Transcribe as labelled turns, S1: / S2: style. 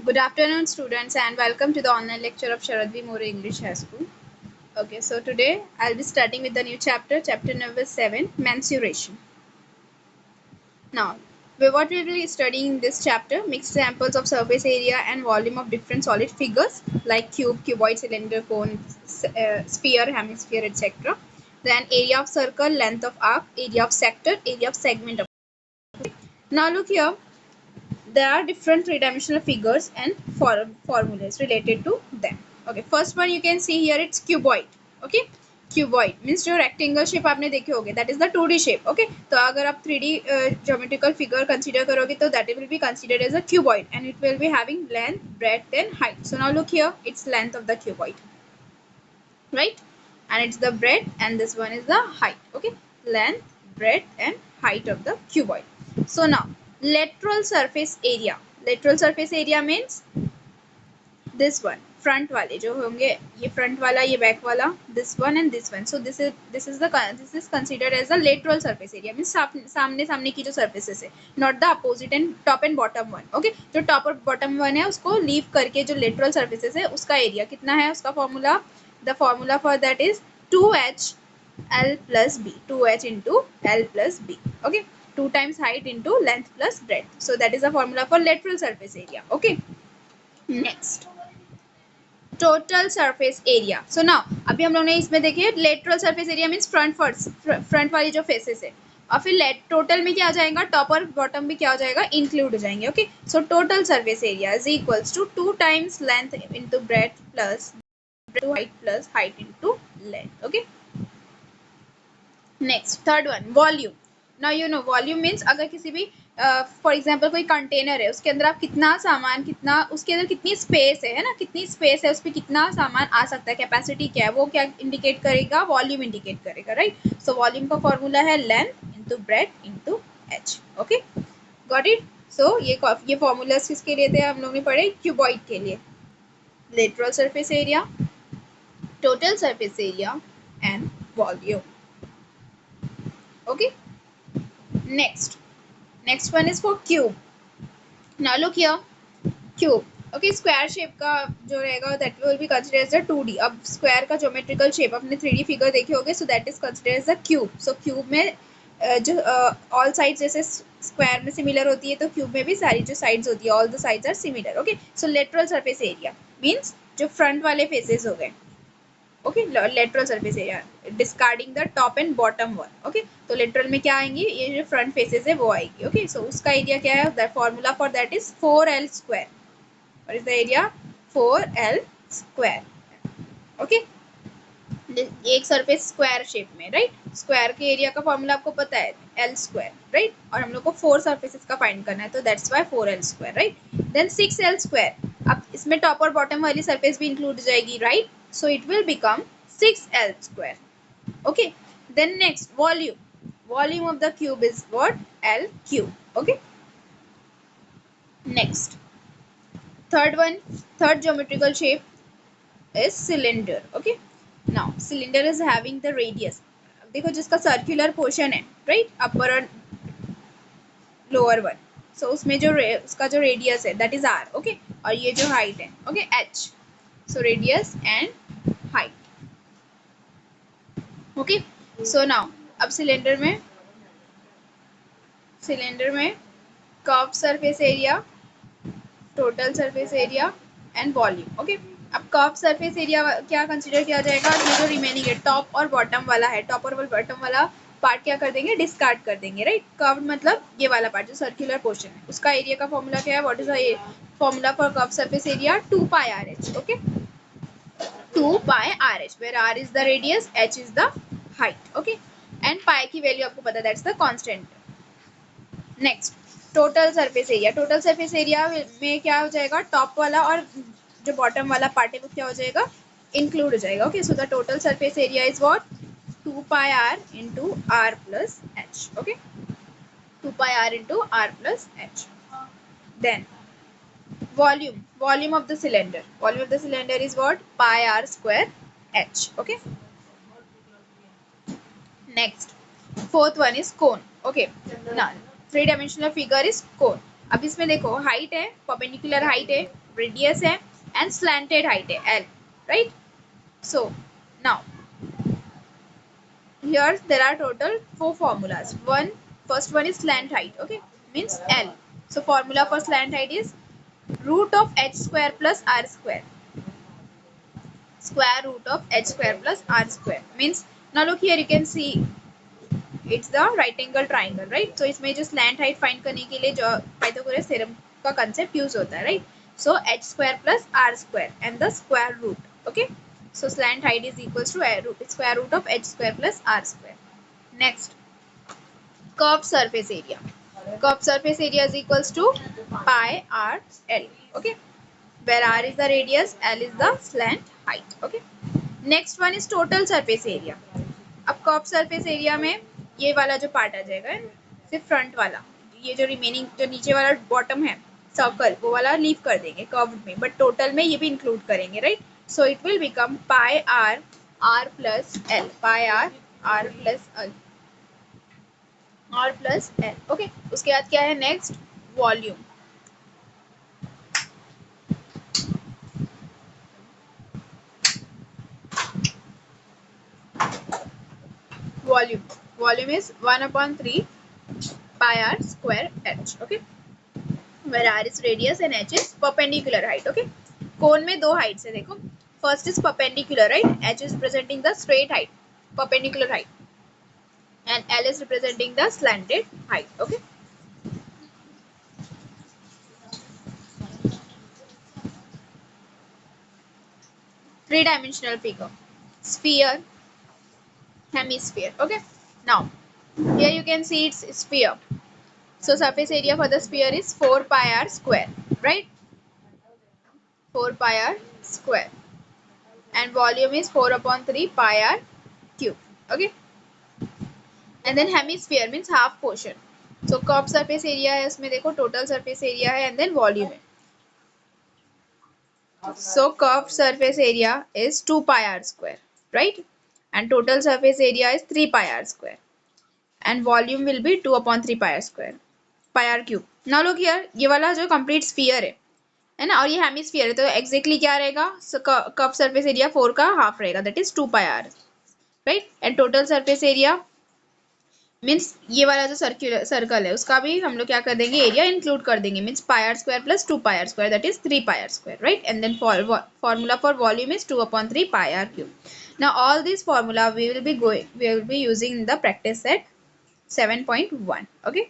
S1: Good afternoon, students, and welcome to the online lecture of Sharadvi More English High School. Okay, so today I'll be starting with the new chapter, chapter number 7, mensuration. Now, what we will be studying in this chapter, mixed samples of surface area and volume of different solid figures like cube, cuboid, cylinder, cone, sphere, hemisphere, etc. Then area of circle, length of arc, area of sector, area of segment of. Now look here. There are different three-dimensional figures and formulas related to them. Okay, first one you can see here, it's cuboid. Okay, cuboid means जो rectangle shape आपने देखे होगे, that is the 2D shape. Okay, तो अगर आप 3D geometrical figure consider करोगे तो that will be considered as a cuboid and it will be having length, breadth and height. So now look here, it's length of the cuboid, right? And it's the breadth and this one is the height. Okay, length, breadth and height of the cuboid. So now lateral surface area. Lateral surface area means this one, front वाले जो होंगे, ये front वाला, ये back वाला, this one and this one. So this is considered as the lateral surface area, means सामने सामने की जो surfaces है, not the opposite and top and bottom one. Okay, जो top और bottom one है उसको leave करके जो lateral surfaces है उसका area कितना है, उसका formula, the formula for that is 2h L plus B, 2h into L plus B. Okay, 2 times height into length plus breadth. So that is the formula for lateral surface area. Okay, next total surface area. So now अभी हम लोग ने इसमें देखिए lateral surface area means front वाली जो faces है, और फिर टोटल में क्या आ जाएगा, टॉप और बॉटम में क्या हो जाएगा, इंक्लूड हो जाएंगे. Okay, so total surface area is equals to 2 times length into breadth plus height into length. Okay, next third one, volume. Now you know volume means अगर किसी भी फॉर एग्जाम्पल कोई कंटेनर है, उसके अंदर आप कितना सामान, कितना उसके अंदर कितनी स्पेस है ना, कितनी स्पेस है, उस पर कितना सामान आ सकता है, कैपेसिटी क्या है, वो क्या इंडिकेट करेगा, वॉल्यूम इंडिकेट करेगा, राइट. सो वॉल्यूम का फॉर्मूला है length into breadth into h. Okay, got it. So ये फॉर्मूलाज किसके लिए थे, हम लोग ने पढ़े क्यूबॉइड के लिए. Lateral surface area, total surface area and volume. Okay, next one is for cube. Now look here, cube. Okay, square shape का जो रहेगा that will be considered as a 2D. अब square का geometrical shape अपने 3D figure देखे होगे, so that is considered as a cube. So cube में जो all sides जैसे square में similar होती है, तो cube में भी सारी जो sides होती है, all the sides are similar. Okay, so lateral surface area means जो front वाले faces हो गए. Okay, lateral surface area discarding the top and bottom one. Okay, तो लेटरल में क्या आएंगी, ये जो फ्रंट फेसेस है वो आएगी. ओके, सो उसका एरिया क्या है, the formula for that is 4l square. What is the area, 4l square. Okay, एक सरफेस स्क्वायर शेप में, राइट. स्क्वायर के एरिया का फॉर्मूला आपको पता है एल स्क्वायर, राइट. और हम लोग को 4 सरफेसेस का फाइंड करना है, तो that's why 4l square, right. Then 6l square. अब इसमें टॉप और बॉटम वाली सरफेस भी इंक्लूड हो जाएगी, right. So it will become 6l square. Okay, then next volume of the cube is what, L cube. Okay, next third geometrical shape is cylinder. Okay, now cylinder is having the radius. देखो जिसका circular portion है, right, upper और lower one. So उसमें जो उसका जो radius है that is r. Okay, और ये जो height है, okay, h. So radius and height. Okay, so now अब सिलेंडर में curve surface area, total surface area and volume. Okay, अब कर्व सरफेस एरिया क्या कंसीडर किया जाएगा, ये जो रिमेनिंग है टॉप और बॉटम वाला है, टॉप और बॉटम वाला पार्ट क्या कर देंगे, डिस्कार्ड कर देंगे, राइट. कर्व मतलब ये वाला पार्ट जो सर्कुलर पोर्शन है, उसका एरिया का फॉर्मूला क्या है, what is the formula for curve surface area, 2 pi RH. Okay, 2 pi RH where r is the radius, h is the height. Okay, and pi की वैल्यू आपको पता है, that's the constant. Next total surface area. Total surface area में क्या हो जाएगा, top वाला और जो बॉटम वाला पार्ट है वो क्या हो जाएगा, इंक्लूड हो जाएगा. Okay, so the total surface area is what, 2 pi r into r plus h. Okay, 2 pi r into r plus h. Then volume of the cylinder is what, pi r square h. Okay, next fourth one is cone. Okay, now three dimensional figure is cone. अब इसमें देखो height है, perpendicular height है, radius है and slanted height है L, right. So now here there are total 4 formulas. First one is slant height, okay, means L. So formula for slant height is root of h square plus r square. Square root of h square plus r square means, now look here, you can see it's the right angle triangle, right? So इसमें जो slant height find करने के लिए जो Pythagoras theorem का concept use होता है, right? So h square plus r square and the square root, okay? So slant height is equals to square root of h square plus r square. Next, curved surface area. Curved surface area is equals to pi r L, okay? Where r is the radius, L is the slant height, okay? Next one is total surface area. अब curve surface area में ये वाला जो part आ जाएगा, सिर्फ front वाला, ये जो रिमेनिंग जो नीचे वाला बॉटम है सर्कल, वो वाला लीव कर देंगे कर्व में, बट टोटल में ये भी इंक्लूड करेंगे, right. So it will become pi r r plus l, pi r r plus l, r plus l, okay. उसके बाद क्या है next, volume. Volume is 1/3 pi r square h, okay, where r is radius and h is perpendicular height, okay. कोन में दो Heights है देखो, first is perpendicular, right? h is representing the straight height, perpendicular height, and l is representing the slanted height, okay. Three-dimensional figure, sphere, hemisphere, okay. Now here you can see it's sphere. So surface area for the sphere is 4 pi r square, right? 4 pi r square, and volume is 4/3 pi r cube, okay. And then hemisphere means half portion. So curved surface area है उसमें देखो, total surface area है, and then volume है. So curved surface area is 2 pi r square, right? And total surface area is 3 pi r square, and volume will be 2/3 pi r square, pi r cube. Now look here, ये वाला जो complete sphere है ना, और ये hemisphere है, तो exactly क्या रहेगा, कर्व सरफेस एरिया 4 का हाफ रहेगा, that is 2 pi r, right. And total surface area means ये वाला जो सर्कुलर सर्कल है उसका भी हम लोग क्या कर देंगे, एरिया इंक्लूड कर देंगे, means pi r square plus 2 pi r square, that is 3 pi r square, right. And then formula for volume is 2/3 pi r cube. Now all this formula we will be using in the practice set 7.1, okay.